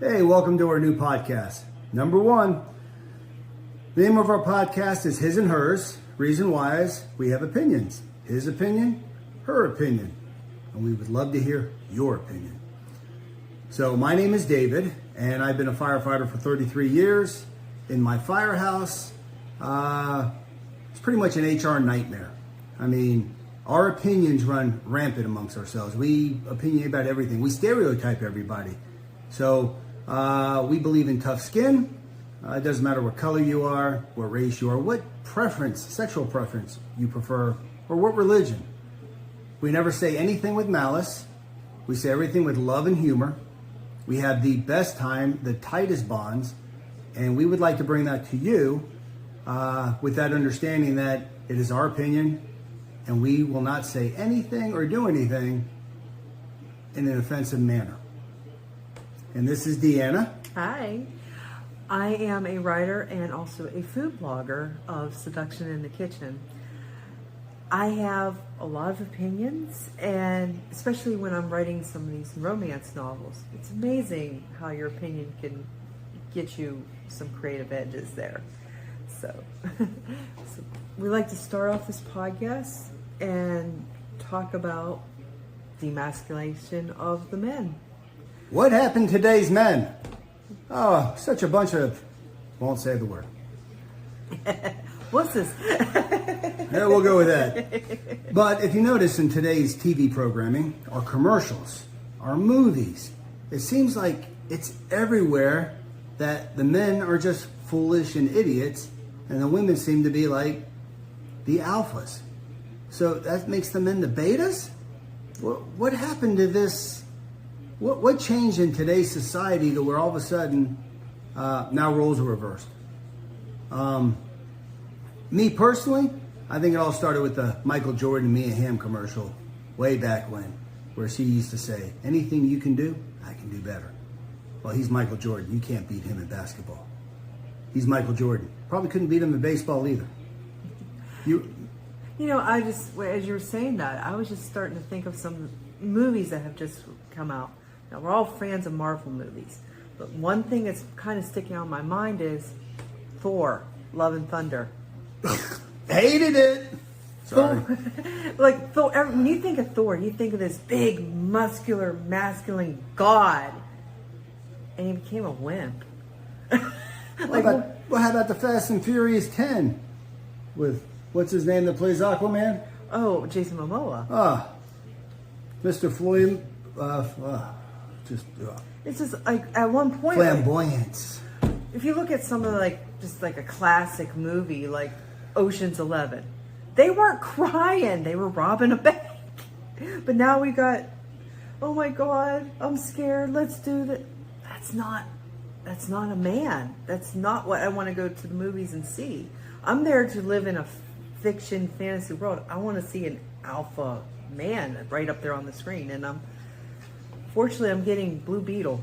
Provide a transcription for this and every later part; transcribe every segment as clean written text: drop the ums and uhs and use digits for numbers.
Hey, welcome to our new podcast. Number one, the name of our podcast is His and Hers. Reason why is we have opinions. His opinion, her opinion. And we would love to hear your opinion. So my name is David, and I've been a firefighter for 33 years. In my firehouse, it's pretty much an HR nightmare. I mean, our opinions run rampant amongst ourselves. We opinion about everything. We stereotype everybody. So we believe in tough skin. It doesn't matter what color you are, what race you are, what preference, sexual preference you prefer, or what religion. We never say anything with malice. We say everything with love and humor. We have the best time, the tightest bonds, and we would like to bring that to you with that understanding that it is our opinion, and we will not say anything or do anything in an offensive manner. And this is Deanna. Hi. I am a writer and also a food blogger of Seduction in the Kitchen. I have a lot of opinions, and especially when I'm writing some of these romance novels, it's amazing how your opinion can get you some creative edges there. So we like to start off this podcast and talk about demasculation of the men. What happened to today's men? Oh, such a bunch of, won't say the word. What's this? Yeah, we'll go with that. But if you notice in today's TV programming, our commercials, our movies, it seems like it's everywhere that the men are just foolish and idiots, and the women seem to be like the alphas. So that makes the men the betas? What happened to this? What changed in today's society to where all of a sudden now roles are reversed? Me personally, I think it all started with the Michael Jordan Mia Hamm commercial way back when, where she used to say, anything you can do, I can do better. Well, he's Michael Jordan. You can't beat him in basketball. He's Michael Jordan. Probably couldn't beat him in baseball either. You know, as you were saying that, I was just starting to think of some movies that have just come out. Now, we're all fans of Marvel movies, but one thing that's kind of sticking out in my mind is Thor, Love and Thunder. Hated it. Sorry. Like Thor, when you think of Thor, you think of this big, muscular, masculine god, and he became a wimp. How about the Fast and Furious 10 with what's his name that plays Aquaman? Oh, Jason Momoa. Mr. Floyd. It's just like at one point, flamboyance. If you look at some of just like a classic movie like Ocean's 11, they weren't crying, they were robbing a bank. But now we got, oh my God, I'm scared, let's do that. That's not a man. That's not what I want to go to the movies and see. I'm there to live in a fiction fantasy world. I want to see an alpha man right up there on the screen, and fortunately I'm getting Blue Beetle.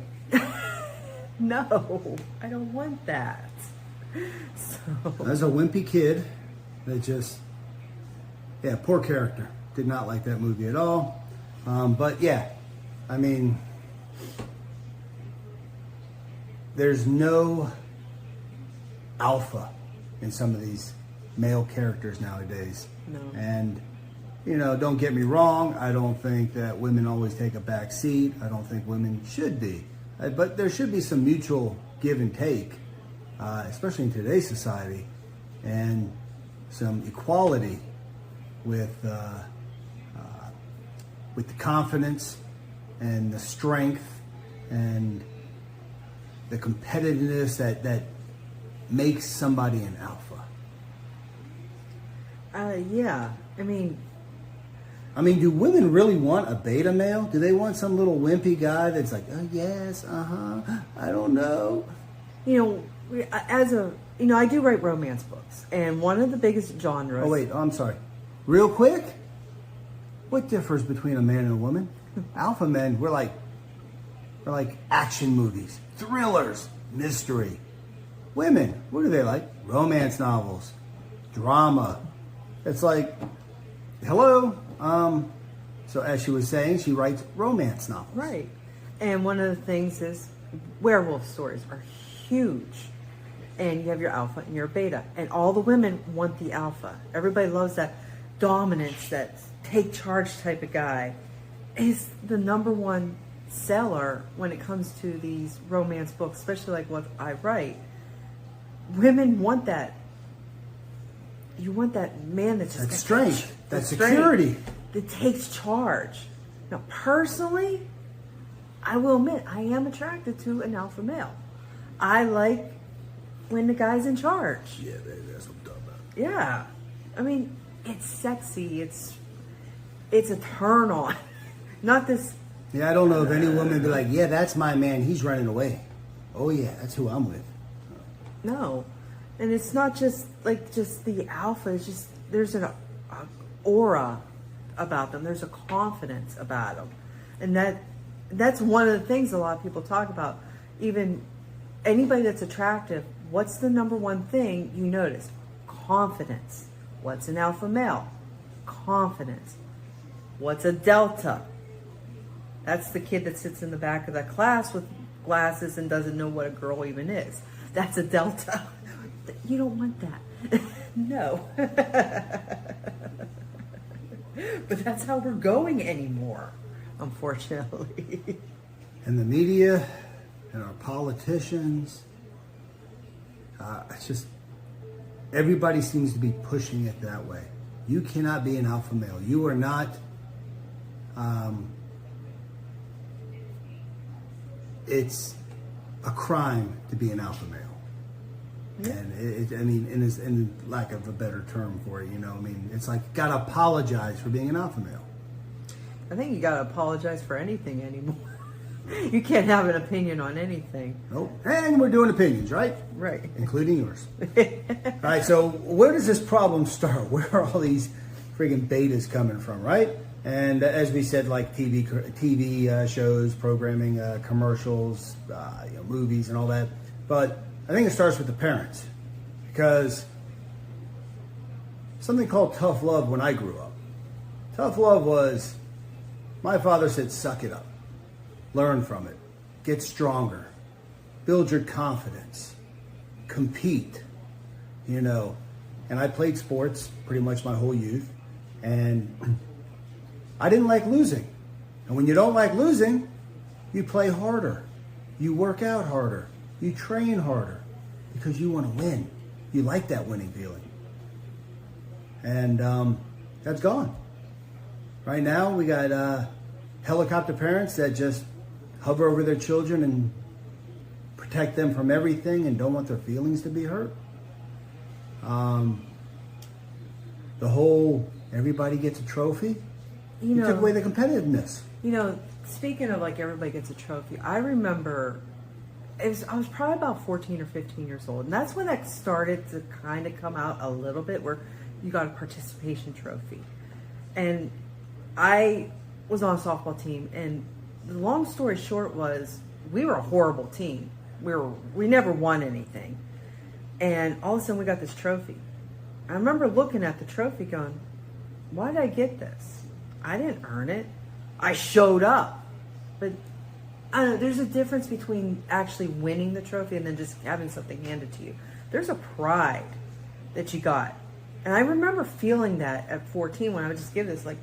No, I don't want that. So as a wimpy kid that just, poor character. Did not like that movie at all. But yeah, I mean, there's no alpha in some of these male characters nowadays. No. And, don't get me wrong. I don't think that women always take a back seat. I don't think women should be. But there should be some mutual give and take, especially in today's society, and some equality with the confidence and the strength and the competitiveness that makes somebody an alpha. Yeah, I mean, do women really want a beta male? Do they want some little wimpy guy that's like, oh yes, I don't know. I do write romance books, and one of the biggest genres. Oh wait, I'm sorry. Real quick, what differs between a man and a woman? Alpha men, we're like action movies, thrillers, mystery. Women, what are they like? Romance novels, drama. It's like, hello. So as she was saying, she writes romance novels. Right. And one of the things is werewolf stories are huge. And you have your alpha and your beta. And all the women want the alpha. Everybody loves that dominance, that take charge type of guy. Is the number one seller when it comes to these romance books, especially like what I write. Women want that. You want that man that's just That's strength. That's security. That takes charge. Now, personally, I will admit, I am attracted to an alpha male. I like when the guy's in charge. Yeah, baby, that's what I'm talking about. Yeah. I mean, it's sexy. It's a turn on. Not this. Yeah, I don't know if any woman would be like, yeah, that's my man. He's running away. Oh, yeah, that's who I'm with. No. And it's not just like just the alpha. It's just there's an aura about them. There's a confidence about them. And that's one of the things a lot of people talk about. Even anybody that's attractive, what's the number one thing you notice? Confidence. What's an alpha male? Confidence. What's a delta? That's the kid that sits in the back of the class with glasses and doesn't know what a girl even is. That's a delta. You don't want that. No. But that's how we're going anymore, unfortunately. And the media and our politicians, it's just, everybody seems to be pushing it that way. You cannot be an alpha male. You are not, it's a crime to be an alpha male. Yeah. And in lack of a better term for it, it's like you gotta apologize for being an alpha male. I think you gotta apologize for anything anymore. You can't have an opinion on anything. Nope. And we're doing opinions, right? Right. Including yours. All right, so where does this problem start? Where are all these friggin' betas coming from, right? And as we said, like TV shows, programming, commercials, movies and all that. But I think it starts with the parents, because something called tough love when I grew up. Tough love was, my father said, suck it up, learn from it, get stronger, build your confidence, compete, And I played sports pretty much my whole youth, and I didn't like losing. And when you don't like losing, you play harder, you work out harder, you train harder, because you want to win. You like that winning feeling. And that's gone. Right now, we got helicopter parents that just hover over their children and protect them from everything and don't want their feelings to be hurt. The whole everybody gets a trophy. You took away the competitiveness. Speaking of like everybody gets a trophy, I remember I was probably about 14 or 15 years old, and that's when that started to kind of come out a little bit, where you got a participation trophy. And I was on a softball team, and the long story short was we were a horrible team. We never won anything. And all of a sudden we got this trophy. I remember looking at the trophy going, why did I get this? I didn't earn it. I showed up. But I don't know, there's a difference between actually winning the trophy and then just having something handed to you. There's a pride that you got. And I remember feeling that at 14 when I would just give this, like,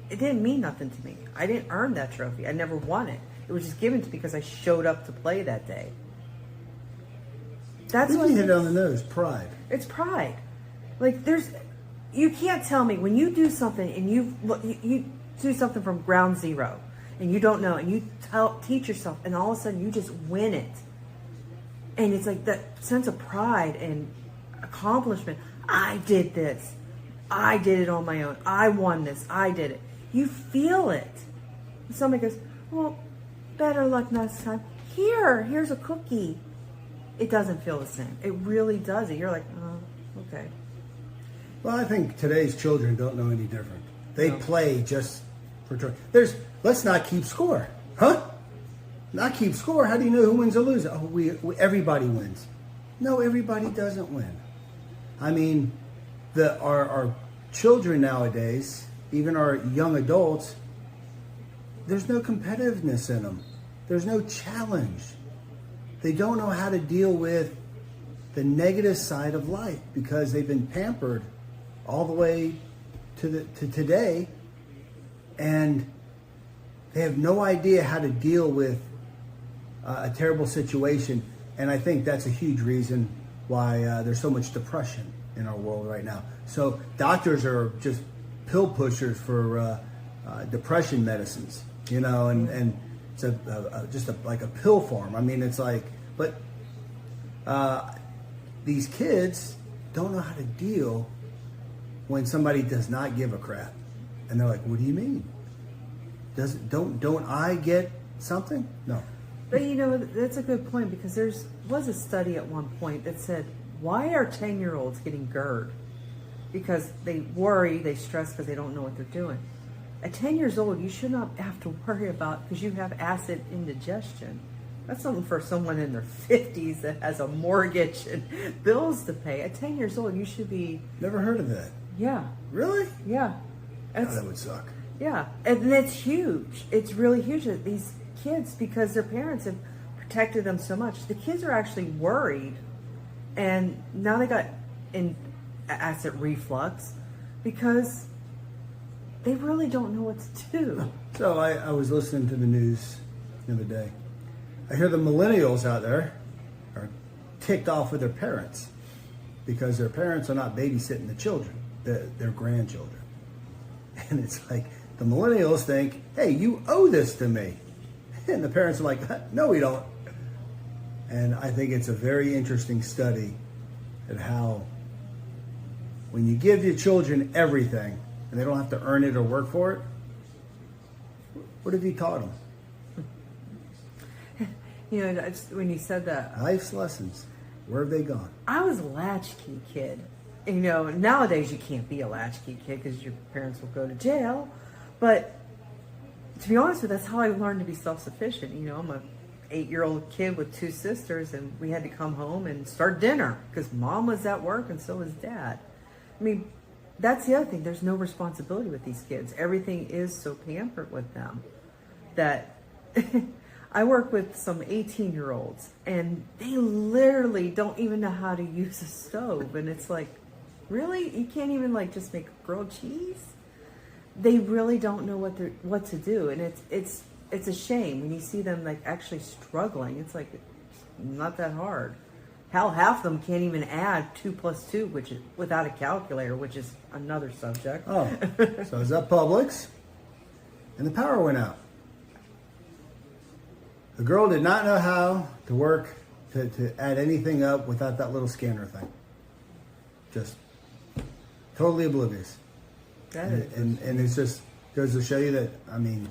it didn't mean nothing to me. I didn't earn that trophy. I never won it. It was just given to me because I showed up to play that day. That's what you hit it on the nose. Pride. It's pride. Like, you can't tell me when you do something and you do something from ground zero and you don't know, and you teach yourself, and all of a sudden you just win it. And it's like that sense of pride and accomplishment. I did this. I did it on my own. I won this. I did it. You feel it. And somebody goes, well, better luck next time. Here's a cookie. It doesn't feel the same. It really doesn't. You're like, oh, okay. Well, I think today's children don't know any different. They play just for let's not keep score. Huh? Not keep score? How do you know who wins or loses? Oh, everybody wins. No, everybody doesn't win. I mean, our children nowadays, even our young adults, there's no competitiveness in them. There's no challenge. they don't know how to deal with the negative side of life because they've been pampered all the way to today, and they have no idea how to deal with a terrible situation. And I think that's a huge reason why there's so much depression in our world right now. So doctors are just pill pushers for depression medicines, and it's like a pill form. I mean, it's like, but these kids don't know how to deal when somebody does not give a crap, and they're like, "What do you mean? Don't I get something?" No. But that's a good point, because was a study at one point that said, why are 10-year-olds getting GERD? Because they worry, they stress because they don't know what they're doing. At 10 years old, you should not have to worry about, because you have acid indigestion. That's something for someone in their 50s that has a mortgage and bills to pay. At 10 years old, you should be... Never heard of that. Yeah. Really? Yeah. That would suck. Yeah. And it's huge. It's really huge that these kids, because their parents have protected them so much, the kids are actually worried. And now they got acid reflux because they really don't know what to do. So I was listening to the news the other day. I hear the millennials out there are ticked off with their parents because their parents are not babysitting the children, their grandchildren. And it's like the millennials think, hey, you owe this to me. And the parents are like, no, we don't. And I think it's a very interesting study at how when you give your children everything and they don't have to earn it or work for it, what have you taught them? When you said that, life's lessons. Where have they gone? I was a latchkey kid. Nowadays you can't be a latchkey kid because your parents will go to jail. But to be honest with you, that's how I learned to be self-sufficient. I'm a 8-year-old kid with 2 sisters, and we had to come home and start dinner because mom was at work and so was dad. I mean, that's the other thing. There's no responsibility with these kids. Everything is so pampered with them that I work with some 18-year-olds, and they literally don't even know how to use a stove. And it's like, really? You can't even just make grilled cheese? They really don't know what to do, and it's a shame when you see them actually struggling. It's like, it's not that hard. Hell, half of them can't even add 2 + 2, which is without a calculator, which is another subject. Oh, so I was at Publix, and the power went out. The girl did not know how to work to add anything up without that little scanner thing. Just totally oblivious. And it's just goes to show you that, I mean,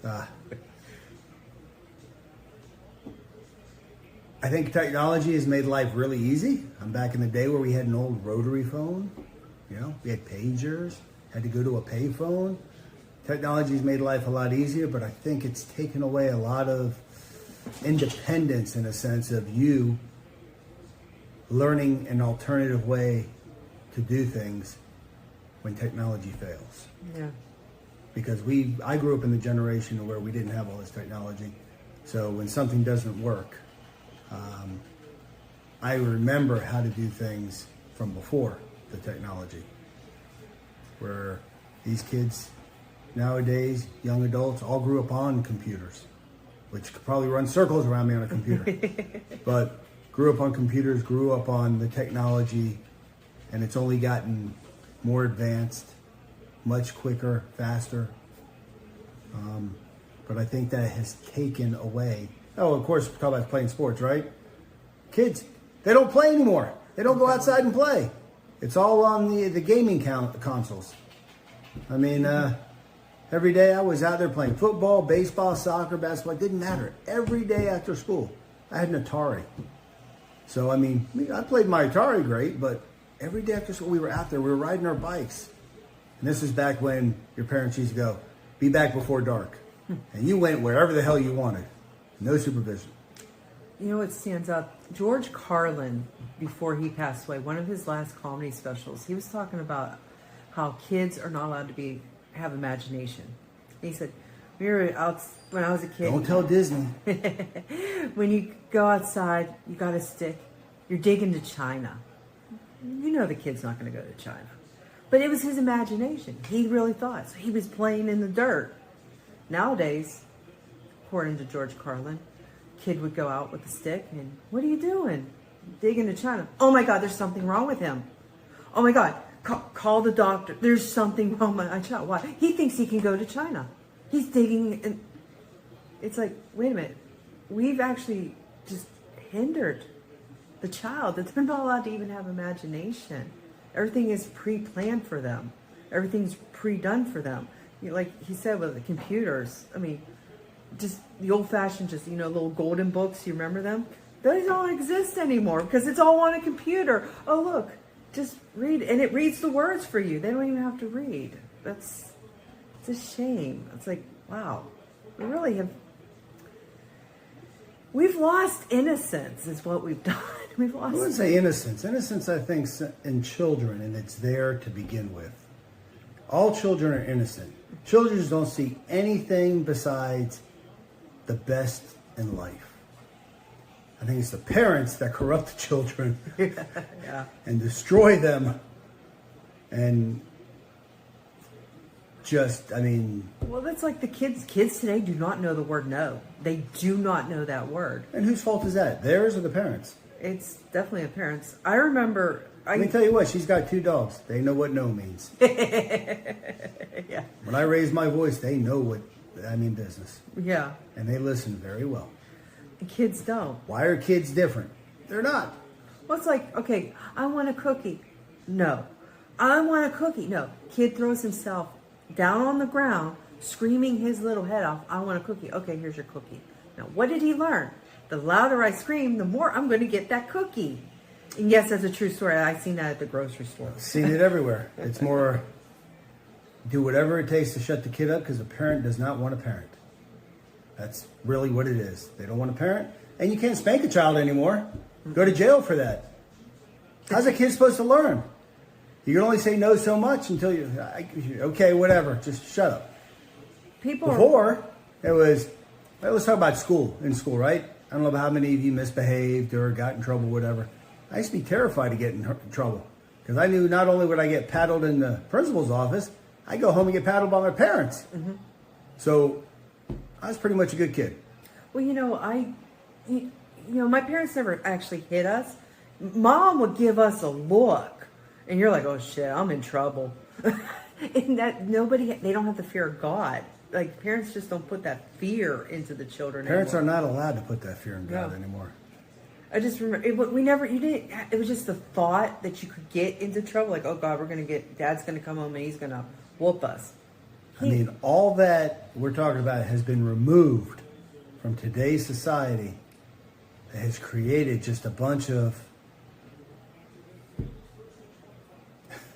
I think technology has made life really easy. I'm back in the day where we had an old rotary phone. We had pagers, had to go to a payphone. Technology has made life a lot easier, but I think it's taken away a lot of independence in a sense of you learning an alternative way to do things when technology fails. Yeah. Because I grew up in the generation where we didn't have all this technology. So when something doesn't work, I remember how to do things from before the technology. Where these kids nowadays, young adults, all grew up on computers, which could probably run circles around me on a computer. But grew up on computers, grew up on the technology, and it's only gotten more advanced, much quicker, faster. But I think that has taken away. Oh, of course, talk about playing sports, right? Kids, they don't play anymore. They don't go outside and play. It's all on the gaming consoles. I mean, every day I was out there playing football, baseball, soccer, basketball. It didn't matter. Every day after school, I had an Atari. So, I mean, I played my Atari great, but every day after school we were out there. We were riding our bikes. And this is back when your parents used to go, be back before dark. And you went wherever the hell you wanted. No supervision. What stands out? George Carlin, before he passed away, one of his last comedy specials, he was talking about how kids are not allowed to have imagination. He said, We were out when I was a kid. Don't tell Disney. When you go outside, you got a stick. You're digging to China. You know the kid's not going to go to China. But it was his imagination. He really thought. So he was playing in the dirt. Nowadays, according to George Carlin, kid would go out with a stick and, what are you doing? Digging to China. Oh my God, there's something wrong with him. Oh my God, call the doctor. There's something wrong with my child. Why? He thinks he can go to China. He's digging, and it's like, wait a minute. We've actually just hindered the child, that they're not allowed to even have imagination. Everything is pre-planned for them. Everything's pre-done for them. You know, like he said with the computers, I mean, just the old-fashioned, just, you know, little golden books, you remember them? Those don't exist anymore because it's all on a computer. Oh, look, just read, and it reads the words for you. They don't even have to read. It's a shame. It's like, wow, we really have, we've lost innocence is what we've done. We've lost. I wouldn't say innocence. Innocence, I think, in children, and it's there to begin with. All children are innocent. Children just don't see anything besides the best in life. I think it's the parents that corrupt the children yeah. and destroy them. And just, I mean... Well, that's like the kids. Kids today do not know the word no. They do not know that word. And whose fault is that? Theirs or the parents? It's definitely the parents. I remember... Let me tell you what, she's got 2 dogs. They know what no means. Yeah. When I raise my voice, they know what I mean business. Yeah. And they listen very well. And kids don't. Why are kids different? They're not. Well, it's like, okay, I want a cookie. No. I want a cookie. No. Kid throws himself down on the ground, screaming his little head off. I want a cookie. Okay, here's your cookie. Now, what did he learn? The louder I scream, the more I'm going to get that cookie. And yes, that's a true story. I've seen that at the grocery store. Seen it everywhere. It's more do whatever it takes to shut the kid up because the parent does not want a parent. That's really what it is. They don't want a parent. And you can't spank a child anymore. Go to jail for that. How's a kid supposed to learn? You can only say no so much until you, okay, whatever, just shut up. Before, it was, well, let's talk about school, in school, right? I don't know about how many of you misbehaved or got in trouble, whatever. I used to be terrified to get in trouble because I knew not only would I get paddled in the principal's office, I'd go home and get paddled by my parents. Mm-hmm. So I was pretty much a good kid. Well, you know, my parents never actually hit us. Mom would give us a look, and you're like, oh shit, I'm in trouble. And that they don't have the fear of God. Like parents just don't put that fear into the children. Parents anymore. are not allowed to put that fear in God anymore. I just remember it was just the thought that you could get into trouble. Like, oh God, Dad's going to come home and he's going to whoop us. I mean, all that we're talking about has been removed from today's society that has created just a bunch of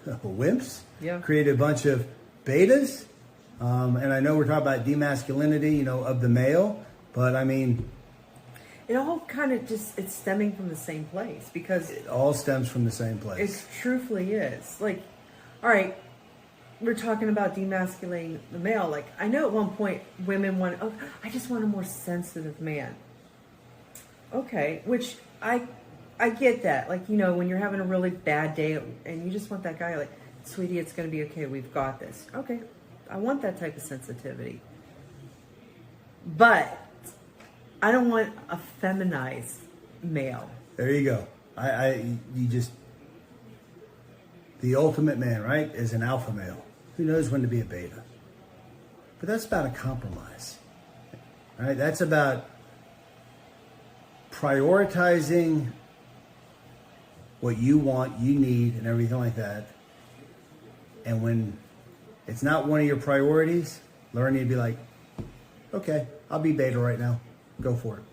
wimps, created a bunch of betas. And I know we're talking about demasculinity, of the male, but I mean... It all kind of it's stemming from the same place because... It all stems from the same place. It truthfully is. Like, all right, we're talking about demasculating the male. Like, I know at one point women I just want a more sensitive man. Okay, which I get that. Like, when you're having a really bad day and you just want that guy, like, sweetie, it's going to be okay. We've got this. Okay, I want that type of sensitivity. But I don't want a feminized male. There you go. The ultimate man, right, is an alpha male who knows when to be a beta. But that's about a compromise, right? That's about prioritizing what you want, you need, and everything like that. And when it's not one of your priorities, learning to be like, okay, I'll be beta right now. Go for it.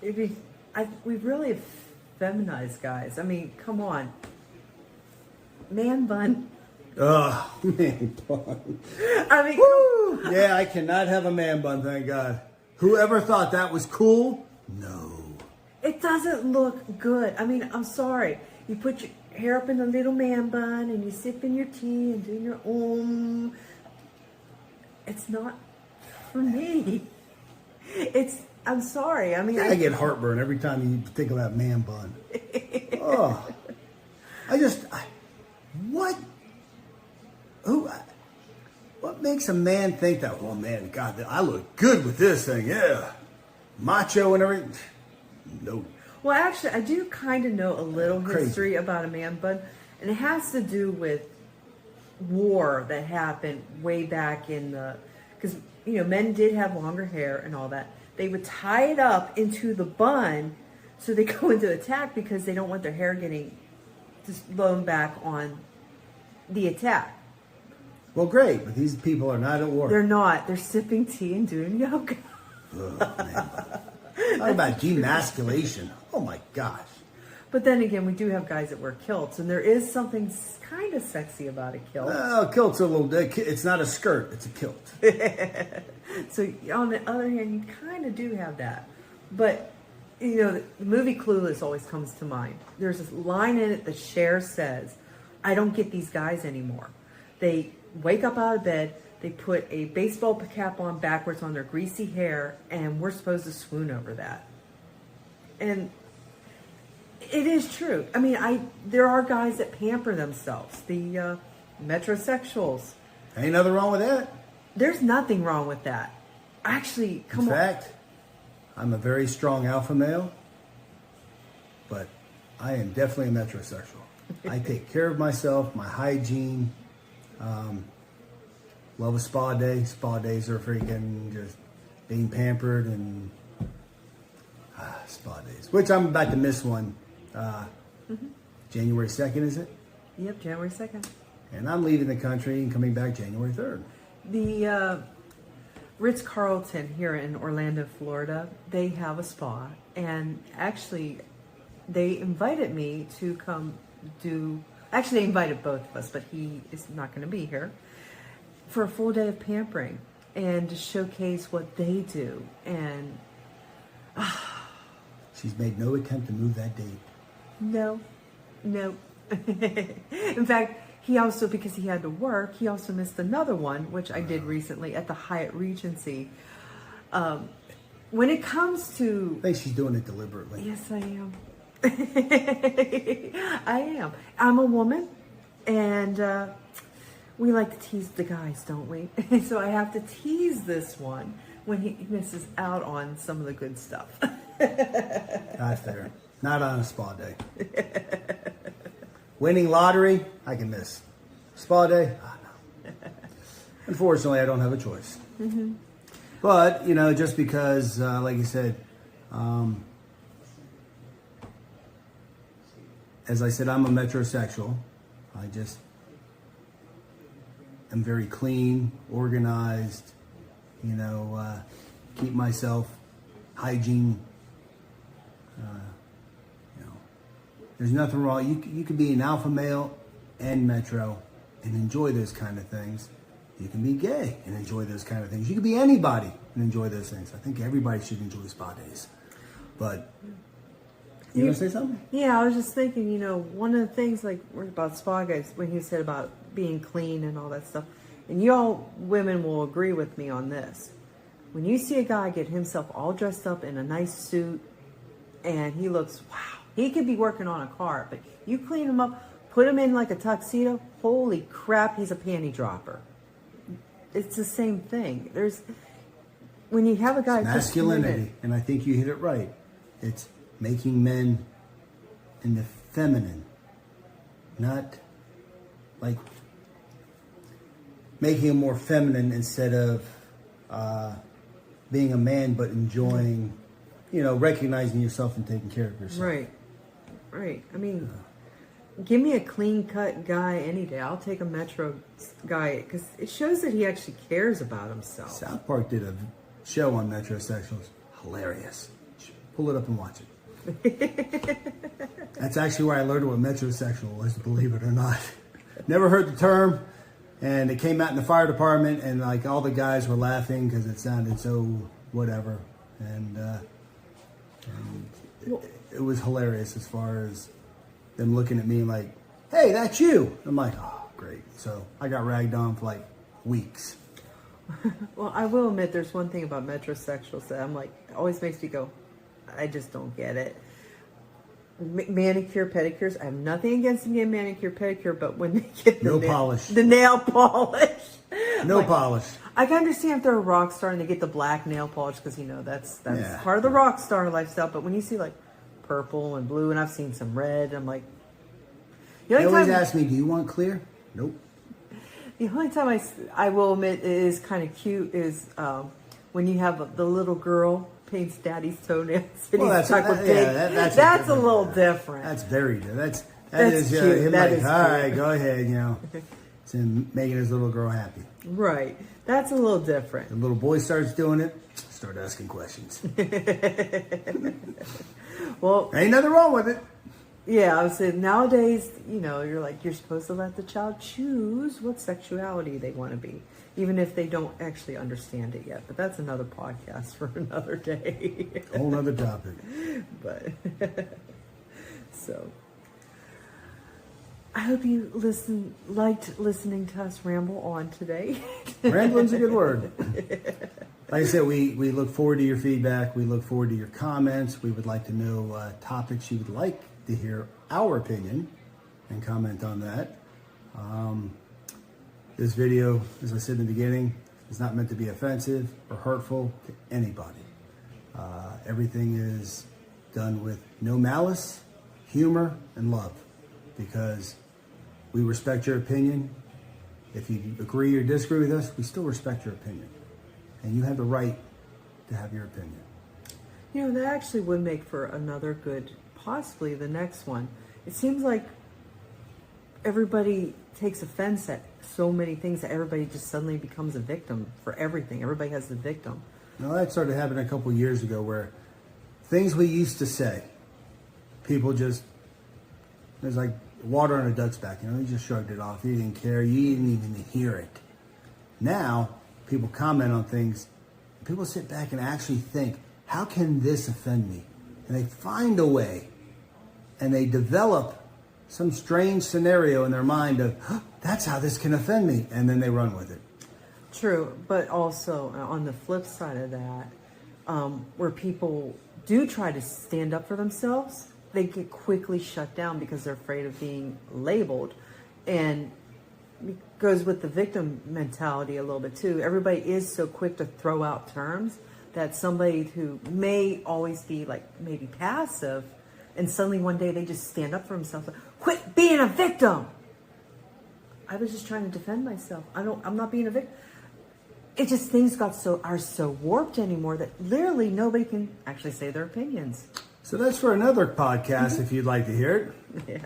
Yeah. We really have feminized guys. I mean, come on. Man bun. Oh, man bun. I mean, woo! Yeah, I cannot have a man bun, thank God. Whoever thought that was cool? No. It doesn't look good. I mean, I'm sorry. You put your hair up in a little man bun and you sip in your tea and do your It's not for me. I'm sorry. I mean, I get heartburn every time you think about man bun. Oh, what? What makes a man think that? Oh man, God, I look good with this thing. Yeah, macho and everything. No. Well, actually, I do kind of know a little Crazy. history about a man bun, and it has to do with war that happened way back in because men did have longer hair and all that. They would tie it up into the bun so they go into attack because they don't want their hair getting just blown back on the attack. Well, great, but these people are not at war. They're not. They're sipping tea and doing yoga. Oh, man. Talk about demasculation. Oh my gosh. But then again, we do have guys that wear kilts, and there is something kind of sexy about a kilt. Well, kilt's a little. It's not a skirt. It's a kilt. So on the other hand, you kind of do have that. But the movie Clueless always comes to mind. There's this line in it that Cher says, "I don't get these guys anymore. They wake up out of bed, they put a baseball cap on backwards on their greasy hair, and we're supposed to swoon over that." And it is true. I mean, there are guys that pamper themselves. The metrosexuals. Ain't nothing wrong with that. There's nothing wrong with that. Actually, In fact, I'm a very strong alpha male, but I am definitely a metrosexual. I take care of myself, my hygiene. Love a spa day. Spa days are freaking just being pampered and spa days, which I'm about to miss one. January 2nd, is it? Yep, January 2nd. And I'm leaving the country and coming back January 3rd. The Ritz-Carlton here in Orlando, Florida, they have a spa. And actually, they invited me to come do... Actually, they invited both of us, but he is not going to be here. For a full day of pampering and to showcase what they do. And... She's made no attempt to move that date. No. In fact, he also, because he had to work, he also missed another one, which I did recently at the Hyatt Regency. When it comes to... I think she's doing it deliberately. Yes, I am. I am. I'm a woman, and we like to tease the guys, don't we? So I have to tease this one when he misses out on some of the good stuff. Not fair. Not on a spa day. Winning lottery, I can miss. Spa day, no. Unfortunately, I don't have a choice. Mm-hmm. But, just because, like you said, as I said, I'm a metrosexual. I just am very clean, organized, keep myself hygiene. There's nothing wrong. You can be an alpha male and metro and enjoy those kind of things. You can be gay and enjoy those kind of things. You can be anybody and enjoy those things. I think everybody should enjoy spa days. But you want to say something? Yeah, I was just thinking, one of the things like about spa guys, when you said about being clean and all that stuff, and y'all women will agree with me on this. When you see a guy get himself all dressed up in a nice suit and he looks, wow, he could be working on a car, but you clean him up, put him in like a tuxedo, holy crap, he's a panty dropper. It's the same thing. When you have a guy... It's masculinity, and I think you hit it right. It's making men into feminine, not like making them more feminine instead of being a man, but enjoying, recognizing yourself and taking care of yourself. Right. I mean, give me a clean-cut guy any day. I'll take a metro guy because it shows that he actually cares about himself. South Park did a show on metrosexuals. Hilarious. Pull it up and watch it. That's actually where I learned what metrosexual was, believe it or not. Never heard the term, and it came out in the fire department, and like all the guys were laughing because it sounded so whatever, and it was hilarious as far as them looking at me like, "Hey, that's you." I'm like, "Oh, great!" So I got ragged on for like weeks. Well, I will admit there's one thing about metrosexuals that I'm like, always makes me go, I just don't get it. Manicure, pedicures, I have nothing against them getting manicure, pedicure, but when they get the nail polish. No polish. I can understand if they're a rock star and they get the black nail polish because, that's part of the rock star lifestyle. But when you see like purple and blue, and I've seen some red, I'm like... They always ask me, do you want clear? Nope. The only time I will admit it is kind of cute is when you have the little girl paints daddy's toenails and he's stuck with pig. That's a little different. That's very different. That's cute. Him that like, is all cute. right, go ahead, It's him making his little girl happy. Right. That's a little different. The little boy starts doing it, start asking questions. Well, ain't nothing wrong with it. Yeah, I was saying nowadays, you're supposed to let the child choose what sexuality they want to be, even if they don't actually understand it yet. But that's another podcast for another day. Whole nother topic. But so I hope you liked listening to us ramble on today. Rambling's a good word. Like I said, we look forward to your feedback. We look forward to your comments. We would like to know topics you would like to hear our opinion and comment on that. This video, as I said in the beginning, is not meant to be offensive or hurtful to anybody. Everything is done with no malice, humor, and love, because we respect your opinion. If you agree or disagree with us, we still respect your opinion. And you have the right to have your opinion. That actually would make for another good, possibly the next one. It seems like everybody takes offense at so many things that everybody just suddenly becomes a victim for everything. Everybody has the victim. That started happening a couple of years ago, where things we used to say, people just, there's like water on a duck's back, you just shrugged it off. You didn't care. You didn't even hear it. Now, people comment on things. People sit back and actually think, how can this offend me? And they find a way, and they develop some strange scenario in their mind of, that's how this can offend me. And then they run with it. True. But also on the flip side of that, where people do try to stand up for themselves, they get quickly shut down because they're afraid of being labeled. And it goes with the victim mentality a little bit too. Everybody is so quick to throw out terms that somebody who may always be like maybe passive, and suddenly one day they just stand up for themselves. Like, quit being a victim. I was just trying to defend myself. I'm not being a victim. It just, things are so warped anymore that literally nobody can actually say their opinions. So that's for another podcast if you'd like to hear it.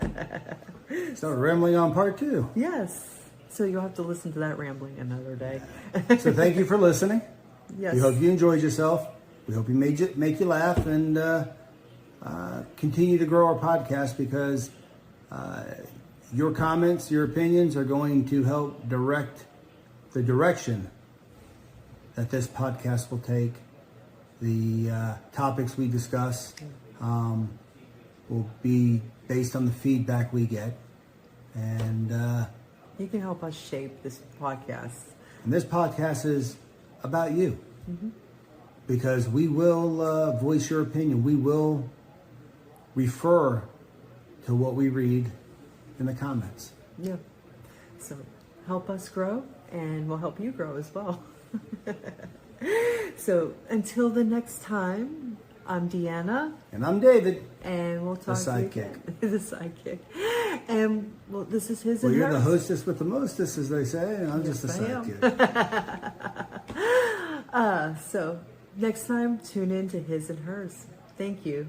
Yeah. Start rambling on part 2. Yes. So you'll have to listen to that rambling another day. So thank you for listening. Yes. We hope you enjoyed yourself. We hope we make you laugh, and continue to grow our podcast, because your comments, your opinions are going to help direct the direction that this podcast will take. The topics we discuss will be based on the feedback we get. And you can help us shape this podcast. And this podcast is about you. Mm-hmm. Because we will voice your opinion. We will refer to what we read in the comments. Yeah. So help us grow, and we'll help you grow as well. So until the next time, I'm Deanna. And I'm David. And we'll talk to you again. The sidekick. And well, this is his and you're hers. The hostess with the mostest, as they say, and I'm just the sidekick. So next time, tune in to his and hers. Thank you.